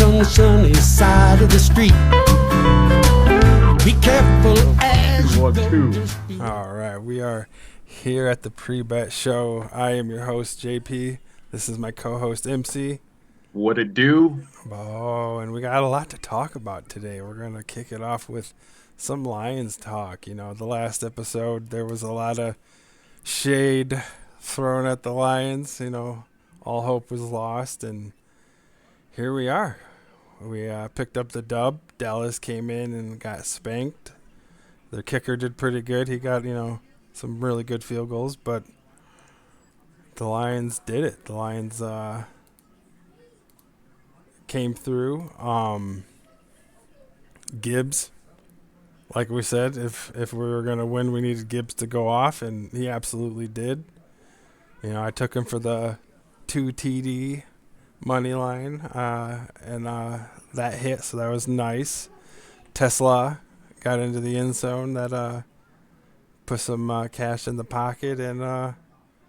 on the sunny side of the street. Be careful as you go. All right, we are here at the pre-bet show. I am your host, JP. This is my co-host, MC. What it do? Oh, and we got a lot to talk about today. We're going to kick it off with some Lions talk. You know, the last episode, there was a lot of shade thrown at the Lions. You know, all hope was lost, and here we are. We picked up the dub. Dallas came in and got spanked. Their kicker did pretty good. He got, some really good field goals, but the Lions did it. The Lions came through. Gibbs, like we said, if we were going to win, we needed Gibbs to go off, and he absolutely did. You know, I took him for the 2 TD money line, and that hit, so that was nice. Tesla got into the end zone. That put some cash in the pocket, and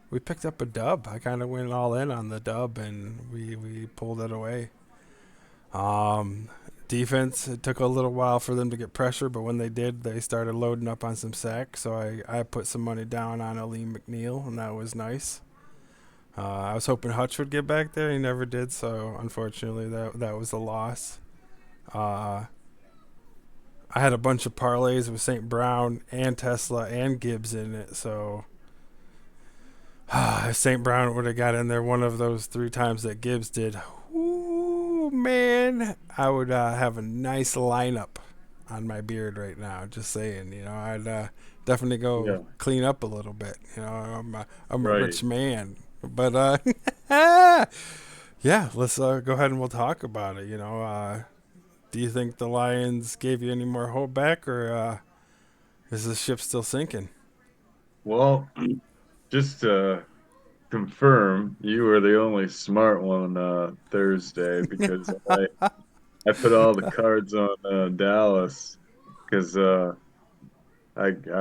we picked up a dub. I kind of went all in on the dub, and we pulled it away. Defense, it took a little while for them to get pressure, but when they did, they started loading up on some sacks, so I put some money down on Aleem McNeil, and that was nice. I was hoping Hutch would get back there. He never did, so unfortunately that was a loss. I had a bunch of parlays with St. Brown and Tesla and Gibbs in it, so if St. Brown would have got in there one of those 3 times that Gibbs did, ooh, man, I would have a nice lineup on my beard right now, just saying. I'd definitely go clean up a little bit. I'm a rich man. But, yeah, let's go ahead and we'll talk about it. Do you think the Lions gave you any more hope back, or is the ship still sinking? Well, just to confirm, you were the only smart one Thursday because I put all the cards on Dallas because I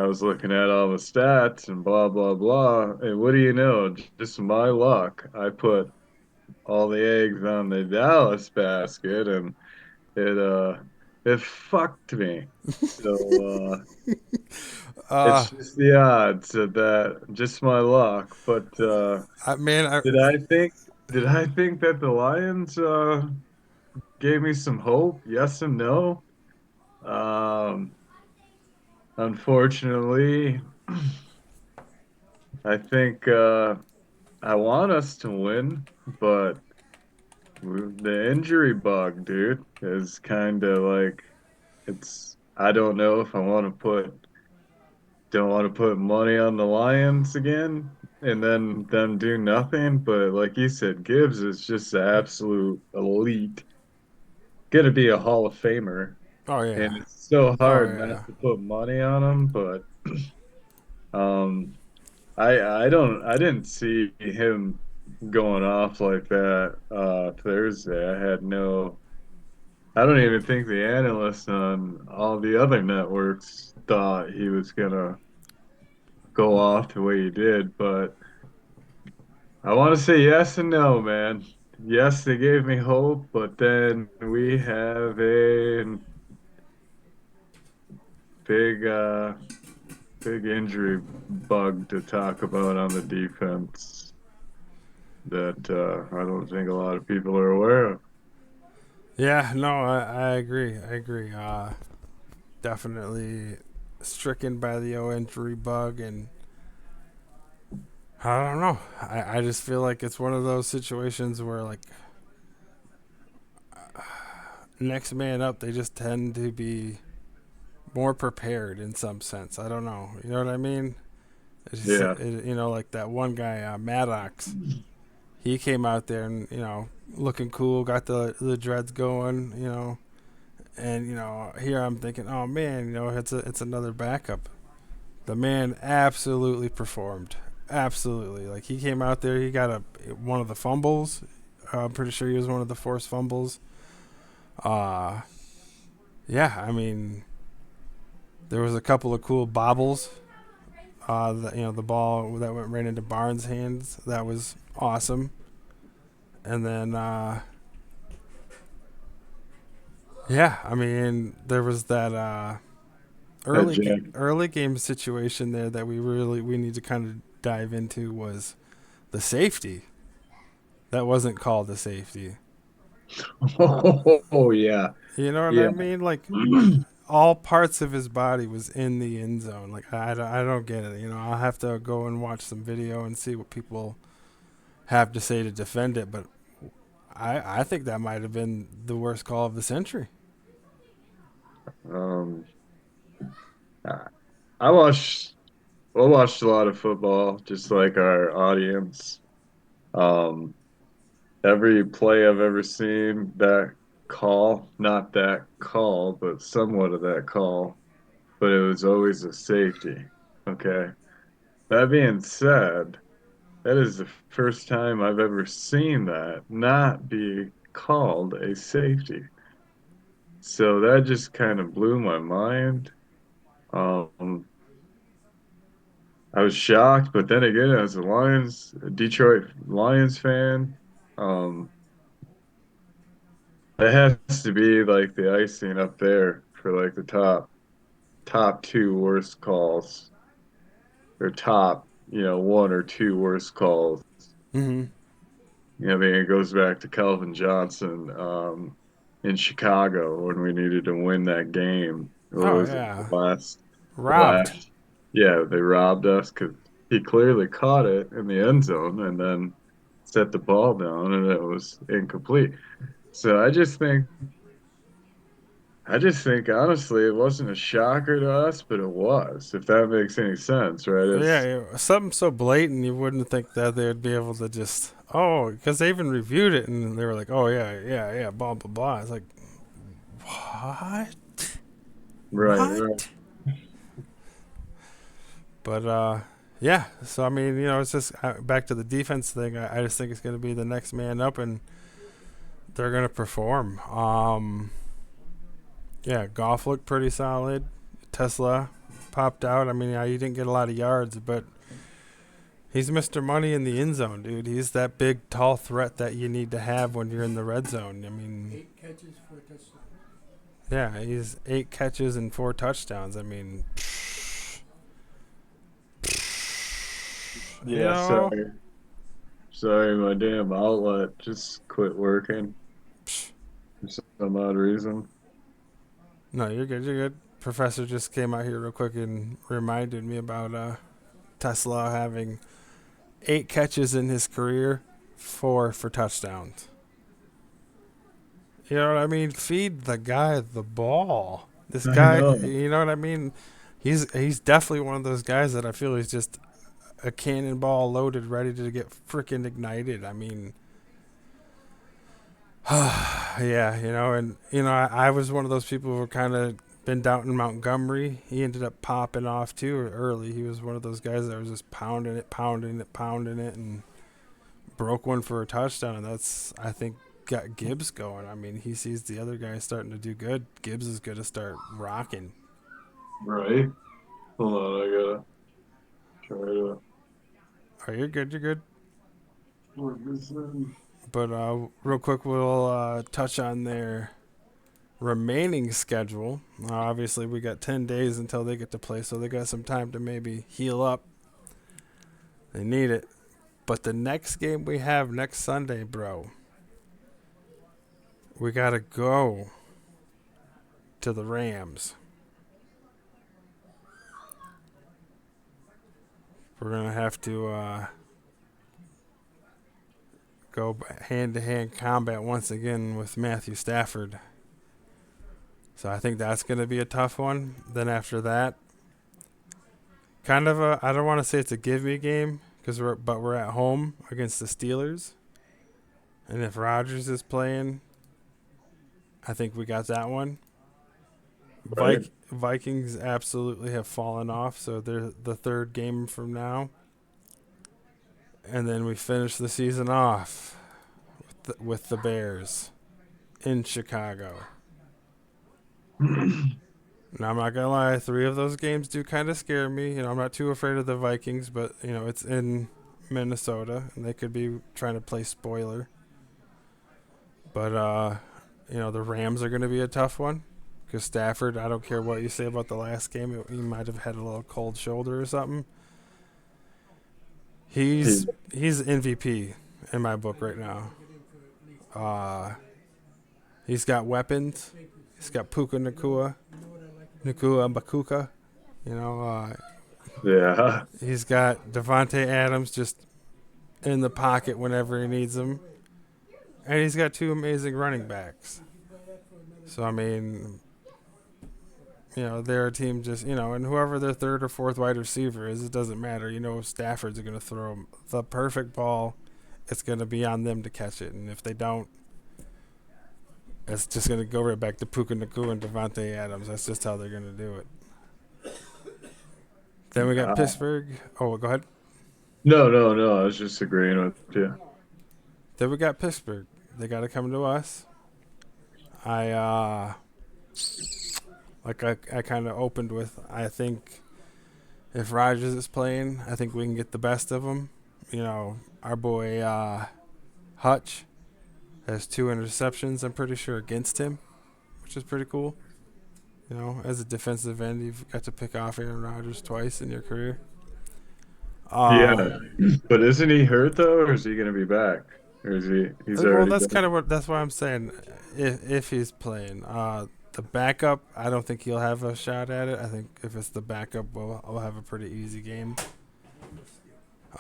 was looking at all the stats and blah, blah, blah. And what do you know? Just my luck. I put all the eggs on the Dallas basket, and it fucked me. So it's just the odds of that, just my luck. But did I think that the Lions gave me some hope? Yes and no. Unfortunately, I think I want us to win, but the injury bug, dude, is kind of like I don't know if don't want to put money on the Lions again and then them do nothing. But like you said, Gibbs is just the absolute elite, gonna be a Hall of Famer. Oh, yeah. And it's so hard not to put money on him, but I didn't see him going off like that Thursday. I don't even think the analysts on all the other networks thought he was gonna go off the way he did, but I want to say yes and no, man. Yes, they gave me hope, but then we have a big injury bug to talk about on the defense that I don't think a lot of people are aware of. Yeah, no, I agree. Definitely stricken by the injury bug, and I don't know. I just feel like it's one of those situations where, like, next man up, they just tend to be more prepared in some sense. I don't know. You know what I mean? It's just, like that one guy, Maddox. He came out there and, looking cool, got the dreads going, and, here I'm thinking, oh, man, it's another backup. The man absolutely performed. Absolutely. Like, he came out there, he got one of the fumbles. I'm pretty sure he was one of the forced fumbles. Yeah, I mean, there was a couple of cool bobbles. The ball that went right into Barnes' hands, that was awesome. And then Yeah, I mean, there was that That Jack. early game situation there that we need to kind of dive into was the safety. That wasn't called a safety. Oh yeah, You know what yeah. I mean? Like all parts of his body was in the end zone. Like I don't get it. You know, I'll have to go and watch some video and see what people have to say to defend it. But I think that might have been the worst call of the century. Um, I I watched I watched a lot of football, just like our audience. Um, every play I've ever seen, that call, not that call, but somewhat of that call, but it was always a safety. Okay. That being said, that is the first time I've ever seen that not be called a safety. So that just kind of blew my mind. Um, I was shocked, but then again, as a Detroit Lions fan, um, that has to be like the icing up there for like the top two worst calls or top, one or two worst calls. Mm-hmm. I mean, it goes back to Calvin Johnson in Chicago when we needed to win that game. What Oh was it? yeah, The robbed. last, yeah, they robbed us because he clearly caught it in the end zone and then set the ball down and it was incomplete. So I just think honestly, it wasn't a shocker to us, but it was, if that makes any sense, right? Something so blatant you wouldn't think that they'd be able to just because they even reviewed it and they were like, oh yeah, blah blah blah. It's like what, Right, right. what? But yeah. So I mean, it's just back to the defense thing. I just think it's going to be the next man up, and they're going to perform. Yeah, Goff looked pretty solid. Tesla popped out. I mean, yeah, he didn't get a lot of yards, but he's Mr. Money in the end zone, dude. He's that big, tall threat that you need to have when you're in the red zone. I mean, 8 catches for a touchdown. yeah, he's 8 catches and 4 touchdowns. I mean, you Yeah, know, sorry, my damn outlet just quit working for some odd reason. no, you're good. You're good. Professor just came out here real quick and reminded me about Tesla having 8 catches in his career, 4 for touchdowns. You know what I mean? Feed the guy the ball. This I guy, know. you know what I mean? He's definitely one of those guys that I feel he's just a cannonball loaded, ready to get freaking ignited. I mean, yeah, and I was one of those people who were kind of been doubting Montgomery. He ended up popping off too early. He was one of those guys that was just pounding it, and broke one for a touchdown. That's, I think, got Gibbs going. I mean, he sees the other guy starting to do good. Gibbs is going to start rocking. Right. Hold on, I gotta try to Oh, you're good. You're good. work this in. But real quick, we'll touch on their remaining schedule. Obviously, we got 10 days until they get to play, so they got some time to maybe heal up. They need it. But the next game we have next Sunday, bro, we got to go to the Rams. We're going to have to go hand-to-hand combat once again with Matthew Stafford. So I think that's going to be a tough one. Then after that, kind of I don't want to say it's a give-me game, but we're at home against the Steelers. And if Rodgers is playing, I think we got that one. Right. Vikings absolutely have fallen off, so they're the third game from now. And then we finish the season off with the Bears in Chicago. Now, I'm not going to lie, 3 of those games do kind of scare me. I'm not too afraid of the Vikings, but, it's in Minnesota, and they could be trying to play spoiler. But the Rams are going to be a tough one because Stafford. I don't care what you say about the last game; he might have had a little cold shoulder or something. He, He's MVP in my book right now. He's got weapons. He's got Puka Nakua Bakuka. You know, yeah, he's got Devontae Adams just in the pocket whenever he needs him, and he's got two amazing running backs. So I mean, they're a team just and whoever their third or fourth wide receiver is, it doesn't matter. Stafford's going to throw the perfect ball. It's going to be on them to catch it, and if they don't, it's just going to go right back to Puka Nakua and Devontae Adams. That's just how they're going to do it. Then we got Pittsburgh. Oh, go ahead. no, no, no. I was just agreeing with you. Then we got Pittsburgh. They got to come to us. I kind of opened with, I think if Rodgers is playing, I think we can get the best of him. Our boy Hutch has 2 interceptions, I'm pretty sure, against him, which is pretty cool. As a defensive end, you've got to pick off Aaron Rodgers twice in your career. Yeah, but isn't he hurt though, or is he going to be back, or is he? He's Well, already. that's why I'm saying if he's playing. The backup, I don't think he'll have a shot at it. I think if it's the backup, we'll have a pretty easy game.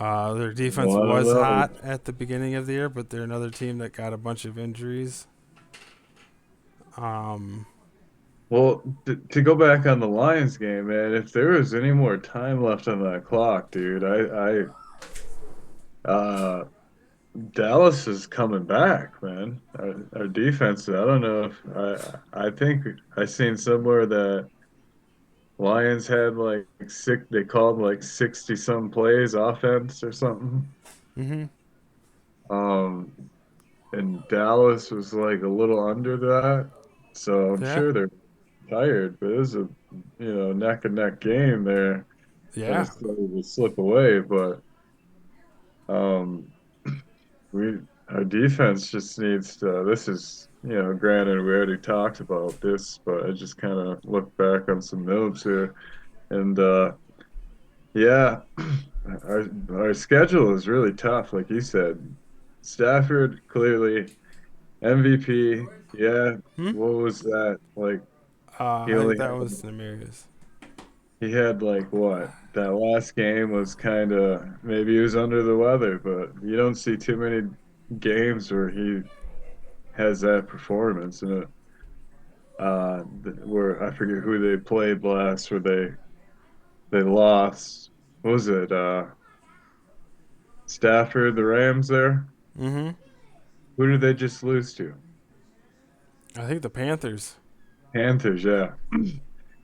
Their defense was hot at the beginning of the year, but they're another team that got a bunch of injuries. Well, to go back on the Lions game, man, if there was any more time left on that clock, dude, Dallas is coming back, man. Our defense, I don't know if I think I seen somewhere that Lions had like they called like 60 some plays offense or something. Mm-hmm. Um, and Dallas was like a little under that. So I'm Yeah. sure they're tired, but it was a neck and neck game there that Yeah. was started to slip away. But um, we our defense just needs to. This is granted we already talked about this, but I just kind of look back on some notes here, and yeah, our schedule is really tough, like you said. Stafford clearly MVP. Yeah, Hmm? what was that like? He I think only that had was Namirius. He had like what? That last game was kind of maybe he was under the weather, but you don't see too many games where he has that performance in it. Where I forget who they played last, where they lost. What was it? Stafford, the Rams there. Mm-hmm. Who did they just lose to? I think the Panthers. Panthers, yeah.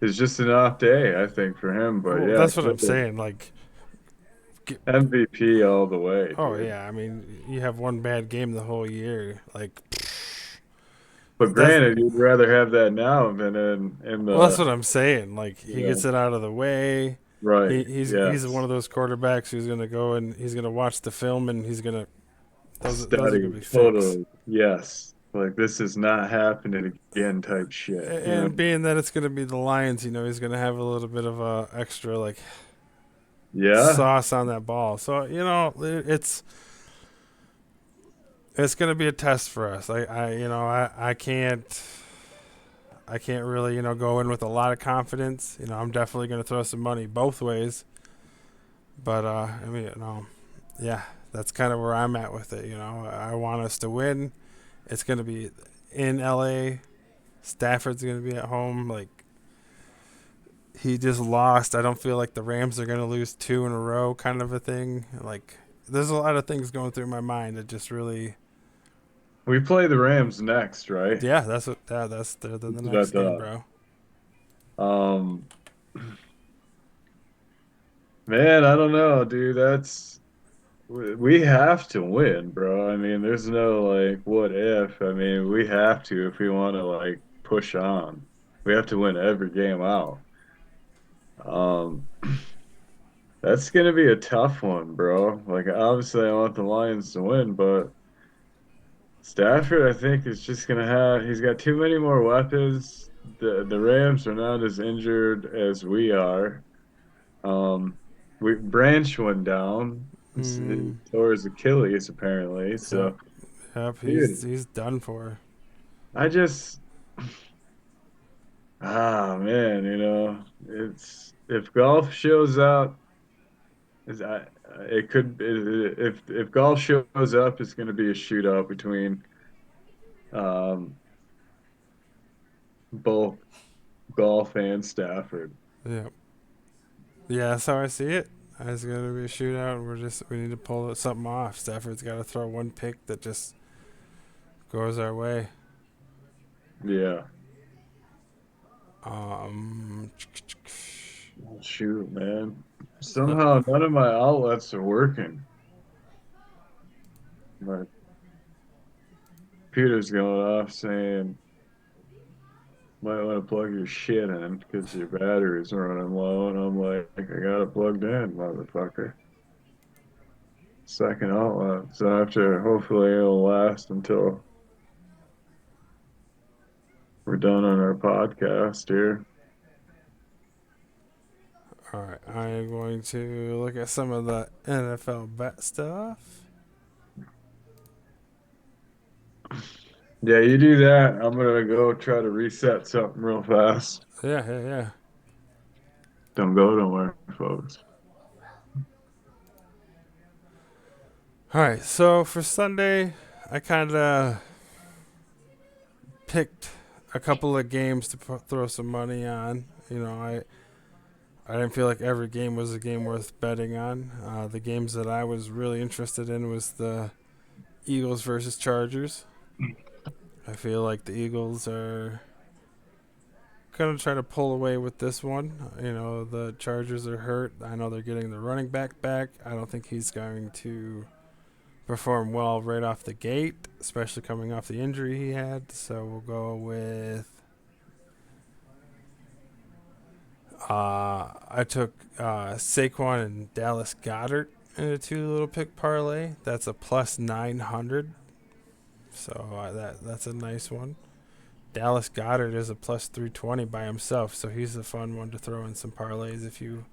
It's just an off day, I think, for him. But Well, yeah, that's what I'm clearly saying. Like, MVP all the way, oh dude. yeah. I mean, you have one bad game the whole year. Like, But that's granted, you'd rather have that now than in well, that's the what I'm saying. Like, he yeah, gets it out of the way. right. He's one Yes. of those quarterbacks who's gonna go and he's gonna watch the film and he's gonna those are gonna Study be fixed. totally. Yes. Like this is not happening again type shit, you know? And being that it's gonna be the Lions, he's gonna have a little bit of a extra like Yeah. sauce on that ball. So it's gonna be a test for us. I can't really go in with a lot of confidence. I'm definitely gonna throw some money both ways. But I mean, yeah, that's kind of where I'm at with it. I want us to win. It's gonna be in LA. Stafford's gonna be at home. Like, he just lost. I don't feel like the Rams are gonna lose 2 in a row, kind of a thing. Like, there's a lot of things going through my mind that just really, We play the Rams next, right? yeah, that's the That's what I next game, thought. bro. Um, man, I don't know, dude. We have to win, bro. I mean, there's no like what if. I mean, we have to if we want to like push on. We have to win every game out. Um, that's gonna be a tough one, bro. Like obviously I want the Lions to win, but Stafford, I think, is just gonna have. He's got too many more weapons. The Rams are not as injured as we are. Um, Branch went down. He Mm, tore his Achilles apparently. yep, So, yep. dude, He's done for. I just man, it's if golf shows up, is I it could if golf shows up, it's going to be a shootout between um both golf and Stafford. Yep. Yeah, that's how I see it. It's gonna be a shootout. We need to pull something off. Stafford's got to throw one pick that just goes our way. Yeah. Um, Oh, shoot, man. uh, Somehow none of my outlets are working. My computer's going off saying might want to plug your shit in because your battery's running low, and I'm like, I got it plugged in, motherfucker. Second outlet. So after, hopefully it'll last until we're done on our podcast here. all right, I am going to look at some of the NFL bet stuff. Yeah, you do that. I'm gonna go try to reset something real fast. Yeah, yeah, yeah. Don't go nowhere, folks. All right, so for Sunday, I kind of picked a couple of games to throw some money on. I didn't feel like every game was a game worth betting on. The games that I was really interested in was the Eagles versus Chargers. I feel like the Eagles are gonna try to pull away with this one. The Chargers are hurt. I know they're getting the running back back. I don't think he's going to perform well right off the gate, especially coming off the injury he had. So we'll go with. I took Saquon and Dallas Goddard in a two little pick parlay. That's a plus 900. So that's a nice one. Dallas Goddard is a plus 320 by himself, so he's a fun one to throw in some parlays if you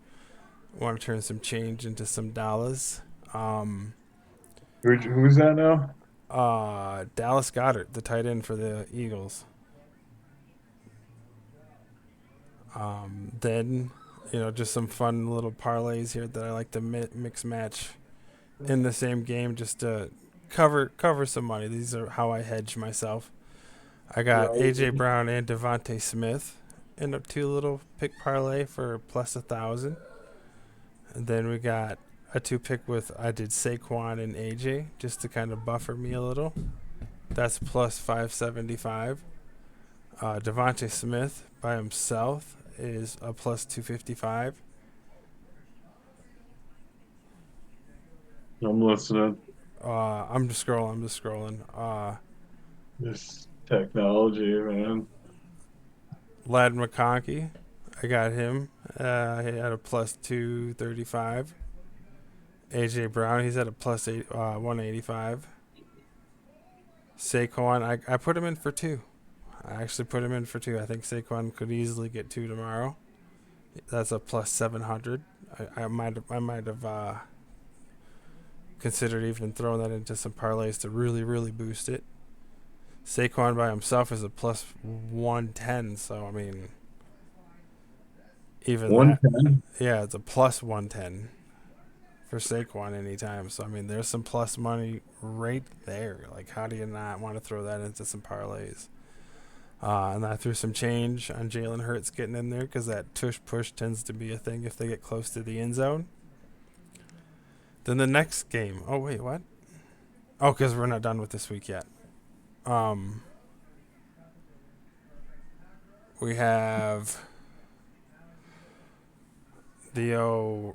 want to turn some change into some dollars. Who's that now? Dallas Goddard, the tight end for the Eagles. Then, just some fun little parlays here that I like to mix match in the same game just to cover some money. These are how I hedge myself. I got AJ Right. Brown and Devontae Smith in a two little pick parlay for plus 1,000. And then we got a two pick I did Saquon and AJ just to kind of buffer me a little. That's plus 575. Devontae Smith by himself is a plus 255. I'm listening. I'm just scrolling. This technology, man. Lad McConkey, I got him. He had a plus 235. AJ Brown, he's at a plus 185. Saquon, I put him in for two. I actually put him in for two. I think Saquon could easily get two tomorrow. That's a plus 700. I might have considered even throwing that into some parlays to really, really boost it. Saquon by himself is a plus 110. So, I mean, even that. 110. Yeah, it's a plus 110 for Saquon anytime. So, I mean, there's some plus money right there. Like, how do you not want to throw that into some parlays? And I threw some change on Jalen Hurts getting in there because that tush push tends to be a thing if they get close to the end zone. Then the next game. Oh, wait, what? Oh, because we're not done with this week yet. We have the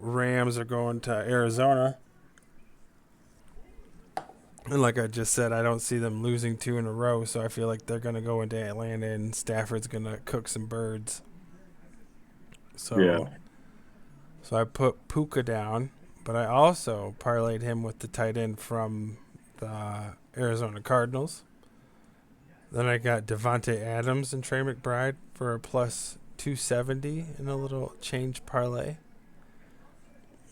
Rams are going to Arizona. And like I just said, I don't see them losing two in a row, so I feel like they're going to go into Atlanta and Stafford's going to cook some birds. So, Yeah. so I put Puka down, but I also parlayed him with the tight end from the Arizona Cardinals. Then I got Devontae Adams and Trey McBride for a plus 270 in a little change parlay.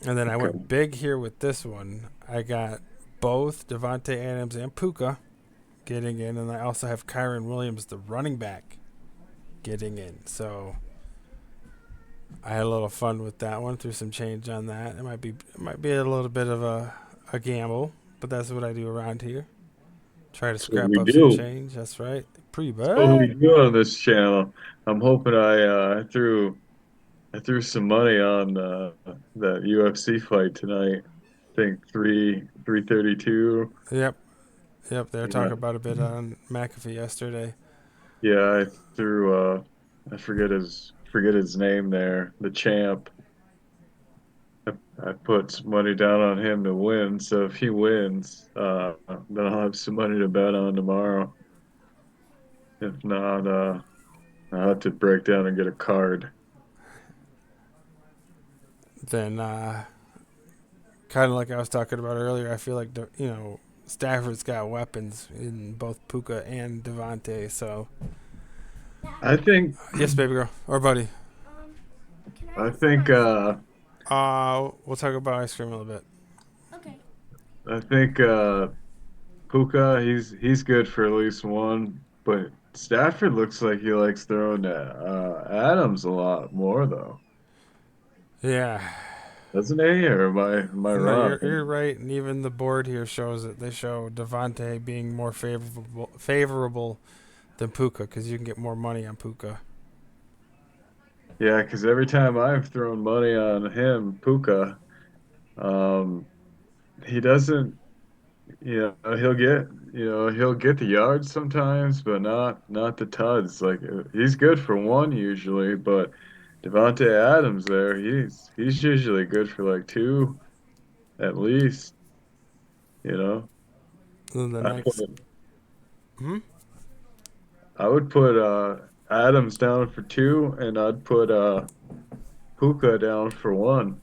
And then I went big here with this one. I got both Devontae Adams and Puka getting in, and I also have Kyron Williams, the running back, getting in. So I had a little fun with that one. Threw some change on that. It might be a little bit of a gamble, but that's what I do around here. Try to scrap up some change. That's right. That's what we do on this channel. I'm hoping I threw some money on that UFC fight tonight. I think 332. Yep. They were talking about a bit on McAfee yesterday. Yeah, I threw I forget his name there, the champ. I put some money down on him to win, so if he wins, then I'll have some money to bet on tomorrow. If not, I'll have to break down and get a card. Then, kind of like I was talking about earlier, I feel like Stafford's got weapons in both Puka and Devontae. So I think. Yes, baby girl or buddy. I think. We'll talk about ice cream a little bit. Okay. I think Puka, he's good for at least one, but Stafford looks like he likes throwing to Adams a lot more though. Yeah. Doesn't he? Or am I wrong? You're right, and even the board here shows it. They show Devontae being more favorable than Puka because you can get more money on Puka. Yeah, because every time I've thrown money on him, Puka, he doesn't. He'll get the yards sometimes, but not the tuds. Like he's good for one usually, but Devontae Adams there, he's usually good for like two at least. Then the I next. I would put Adams down for two, and I'd put Puka down for one.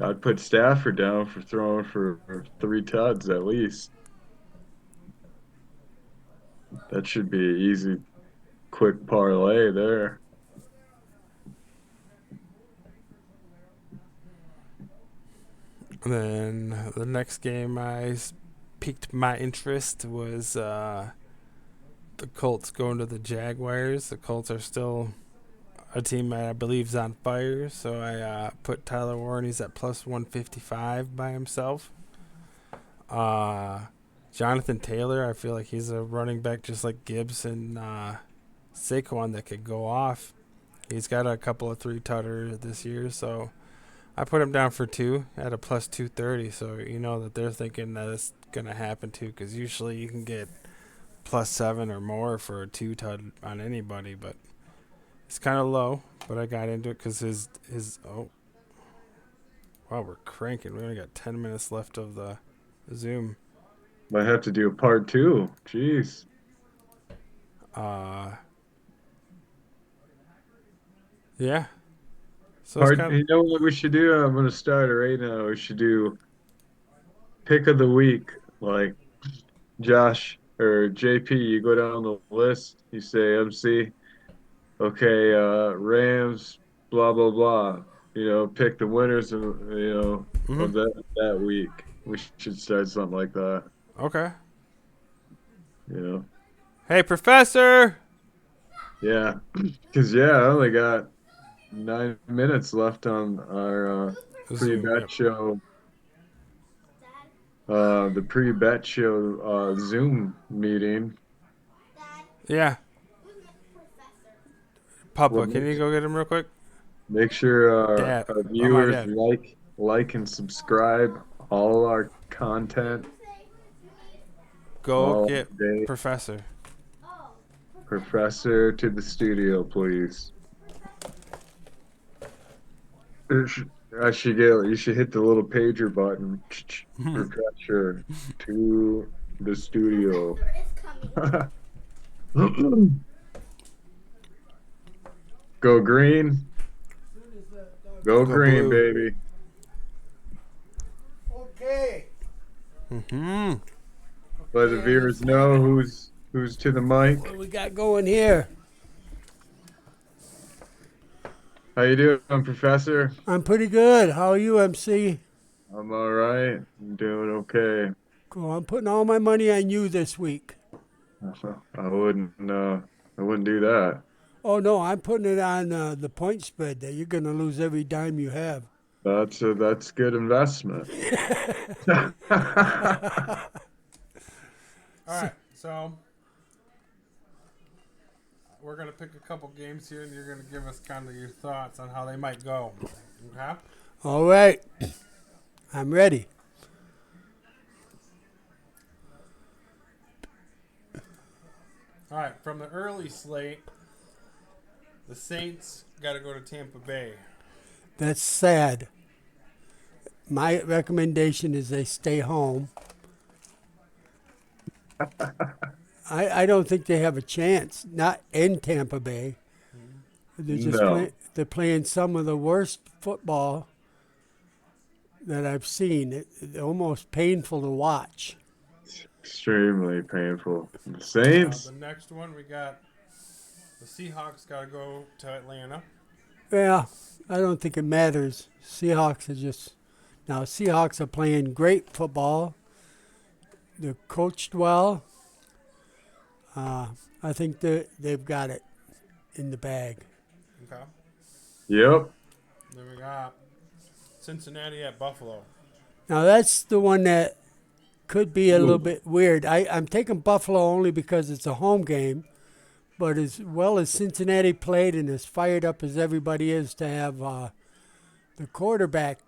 I'd put Stafford down for throwing for three tuds at least. That should be an easy, quick parlay there. And then the next game I piqued my interest was the Colts going to the Jaguars. The Colts are still a team I believe is on fire, so I put Tyler Warren. He's at plus 155 by himself. Jonathan Taylor, I feel like he's a running back just like Gibbs and Saquon that could go off. He's got a couple of three-tutter this year, so I put him down for two at a plus 230, so you know that they're thinking that it's going to happen too, because usually you can get plus 7 or more for a two-tud on anybody, but it's kind of low, but I got into it because wow, we're cranking. We only got 10 minutes left of the Zoom. Might have to do a part two. Jeez. Yeah. So You know what we should do? I'm going to start it right now. We should do pick of the week. Like Josh or JP, you go down the list. You say MC. Okay, Rams, blah blah blah. Pick the winners of of that week. We should start something like that. Okay. Hey, Professor. Yeah, because I only got 9 minutes left on our pre-bet show. The pre-bet show Zoom meeting. Yeah. Papa, can you go get him real quick? Make sure our viewers like and subscribe all our content. Go get Professor. Professor to the studio, please. You should hit the little pager button. Professor to the studio. Go green. Go green, blue. baby. Okay. Mm-hmm. Let the viewers know who's to the mic. What we got going here? How you doing, Professor? I'm pretty good. How are you, MC? I'm all right. I'm doing okay. Cool. I'm putting all my money on you this week. I wouldn't do that. Oh no, I'm putting it on the point spread that you're gonna lose every dime you have. That's good investment. All right, so we're gonna pick a couple games here, and you're gonna give us kind of your thoughts on how they might go. Okay. All right, I'm ready. All right, from the early slate, the Saints got to go to Tampa Bay. That's sad. My recommendation is they stay home. I don't think they have a chance. Not in Tampa Bay. They're just No. they're playing some of the worst football that I've seen. It's almost painful to watch. Extremely painful. The Saints? The next one, we got the Seahawks got to go to Atlanta. Yeah, I don't think it matters. Seahawks are playing great football. They're coached well. I think they've got it in the bag. Okay. Yep. Then we got Cincinnati at Buffalo. Now that's the one that could be a little bit weird. I'm taking Buffalo only because it's a home game, but as well as Cincinnati played and as fired up as everybody is to have the quarterback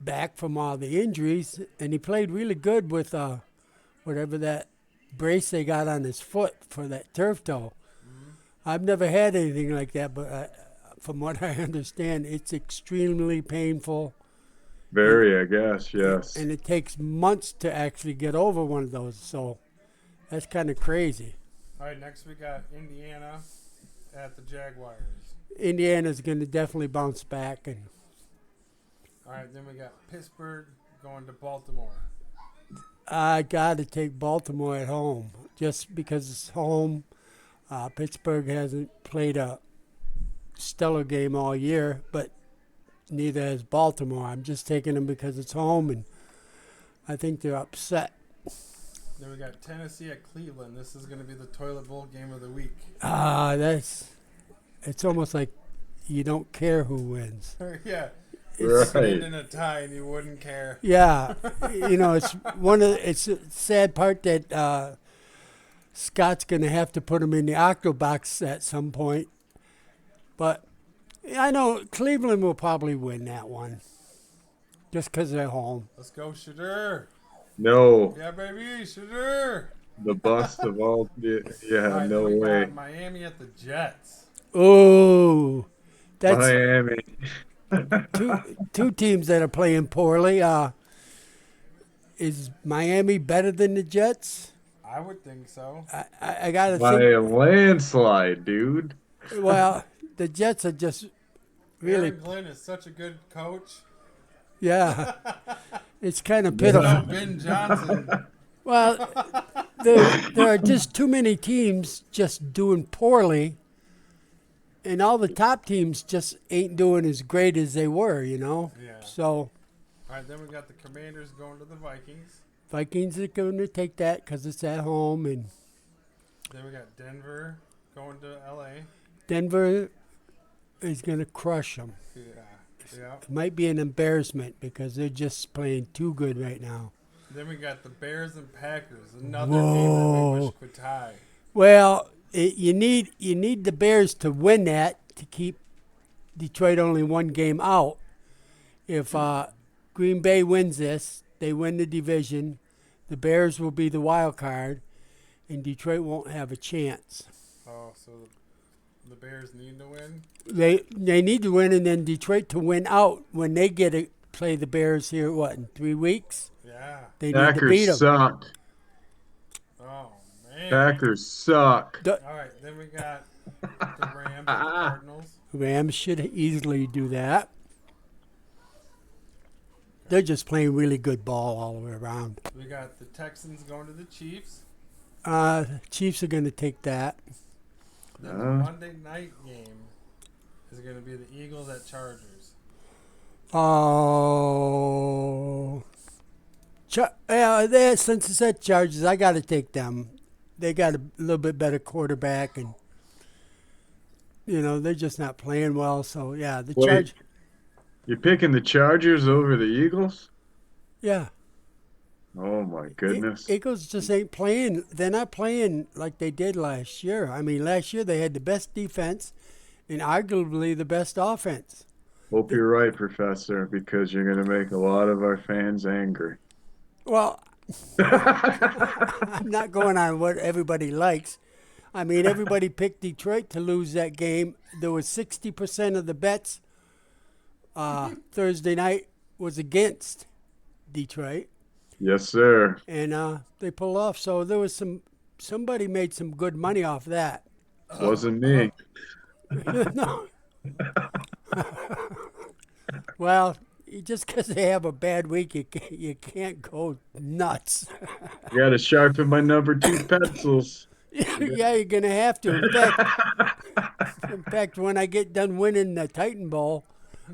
back from all the injuries, and he played really good with whatever that brace they got on his foot for that turf toe. I've never had anything like that, but from what I understand, it's extremely painful. Very, I guess, yes. And it takes months to actually get over one of those, so that's kind of crazy. All right, next we got Indiana at the Jaguars. Indiana's going to definitely bounce back. And all right, then we got Pittsburgh going to Baltimore. I got to take Baltimore at home just because it's home. Pittsburgh hasn't played a stellar game all year, but neither has Baltimore. I'm just taking them because it's home, and I think they're upset. Then we got Tennessee at Cleveland. This is going to be the toilet bowl game of the week. It's almost like you don't care who wins. Yeah. It's, Right. In a tie and you wouldn't care. Yeah, it's a sad part that Scott's going to have to put him in the octobox at some point. But I know Cleveland will probably win that one just because they're home. Let's go, Shadur. No. Yeah, baby, Shadur. The bust of all. Yeah, All right, no then we way. got Miami at the Jets. Oh, that's Miami. two teams that are playing poorly. Is Miami better than the Jets? I would think so. I got to By think. a landslide, dude. Well, the Jets are just really, Aaron Glenn is such a good coach. yeah. It's kind of No, pitiful. Ben Johnson. Well, there are just too many teams just doing poorly, and all the top teams just ain't doing as great as they were, Yeah. So All right, then we got the Commanders going to the Vikings. Vikings are going to take that because it's at home, and Then we got Denver going to L.A. Denver is going to crush them. Yeah. Yeah. It might be an embarrassment because they're just playing too good right now. Then we got the Bears and Packers. Another game that we wish could tie. Well, you need the Bears to win that to keep Detroit only one game out. If Green Bay wins this, they win the division. The Bears will be the wild card, and Detroit won't have a chance. Oh, so the Bears need to win? They need to win, and then Detroit to win out when they get to play the Bears here, in 3 weeks? Yeah. They need to beat Packers them. suck. Oh, man. Packers suck. All right, then we got the Rams and the Cardinals. Rams should easily do that. they're just playing really good ball all the way around. We got the Texans going to the Chiefs. Chiefs are going to take that. Then the Monday night game is going to be the Eagles at Chargers. Oh, since it's at Chargers, I got to take them. They got a little bit better quarterback, and they're just not playing well. So yeah, the Chargers. You're picking the Chargers over the Eagles? Yeah. Oh my goodness. Eagles just ain't playing. They're not playing like they did last year. I mean, last year they had the best defense and arguably the best offense. Hope you're right, Professor, because you're going to make a lot of our fans angry. Well, I'm not going on what everybody likes. I mean, everybody picked Detroit to lose that game. There was 60% of the bets Thursday night was against Detroit. Yes, sir. And they pulled off. So there was somebody made some good money off that. Wasn't me. No. Well, just because they have a bad week, you can't go nuts. You got to sharpen my number 2 pencils. Yeah, you're going to have to. In fact, when I get done winning the Titan Bowl,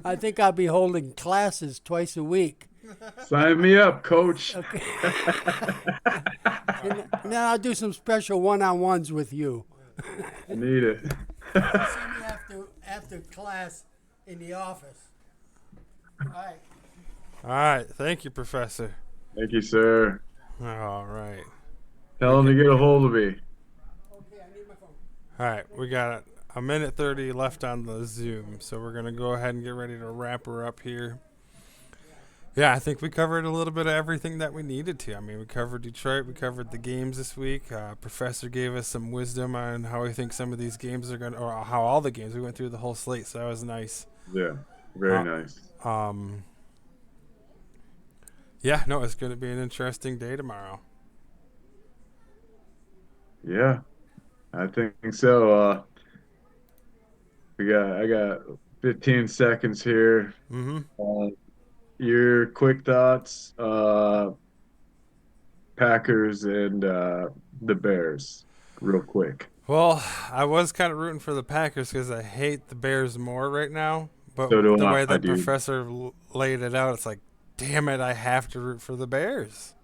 I think I'll be holding classes twice a week. Sign me up, Coach. Okay. And then I'll do some special one-on-ones with you. I need it. See me after class in the office. All right. Thank you, Professor. Thank you, sir. All right. Tell him to get a hold of me. Okay, I need my phone. All right. We got a minute 30 left on the Zoom, so we're going to go ahead and get ready to wrap her up here. Yeah, I think we covered a little bit of everything that we needed to. I mean, we covered Detroit. We covered the games this week. Professor gave us some wisdom on how he thinks some of these games are going to, or how all the games. We went through the whole slate, so that was nice. Yeah, very nice. Yeah, no, it's going to be an interesting day tomorrow. Yeah, I think so. I got 15 seconds here. Mm-hmm. Your quick thoughts, Packers and the Bears, real quick. Well, I was kind of rooting for the Packers because I hate the Bears more right now. But So do the I, way the dude. Professor laid it out, it's like, damn it, I have to root for the Bears.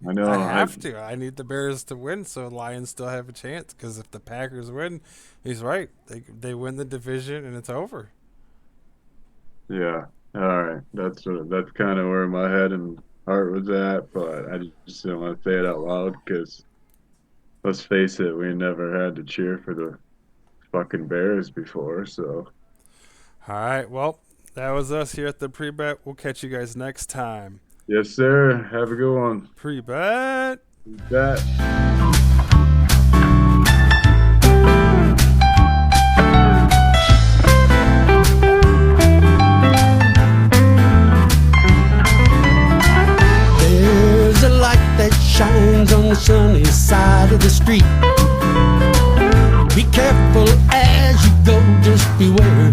I know. I have to. I need the Bears to win so Lions still have a chance. Because if the Packers win, he's right. They win the division and it's over. Yeah. All right. That's kind of where my head and heart was at, but I just didn't want to say it out loud because let's face it, we never had to cheer for the fucking Bears before. So. All right. Well, that was us here at the Pre-Bet. We'll catch you guys next time. Yes, sir. Have a good one. Pre-Bet. Bet. There's a light that shines on the sunny side of the street. Be careful as you go, just beware.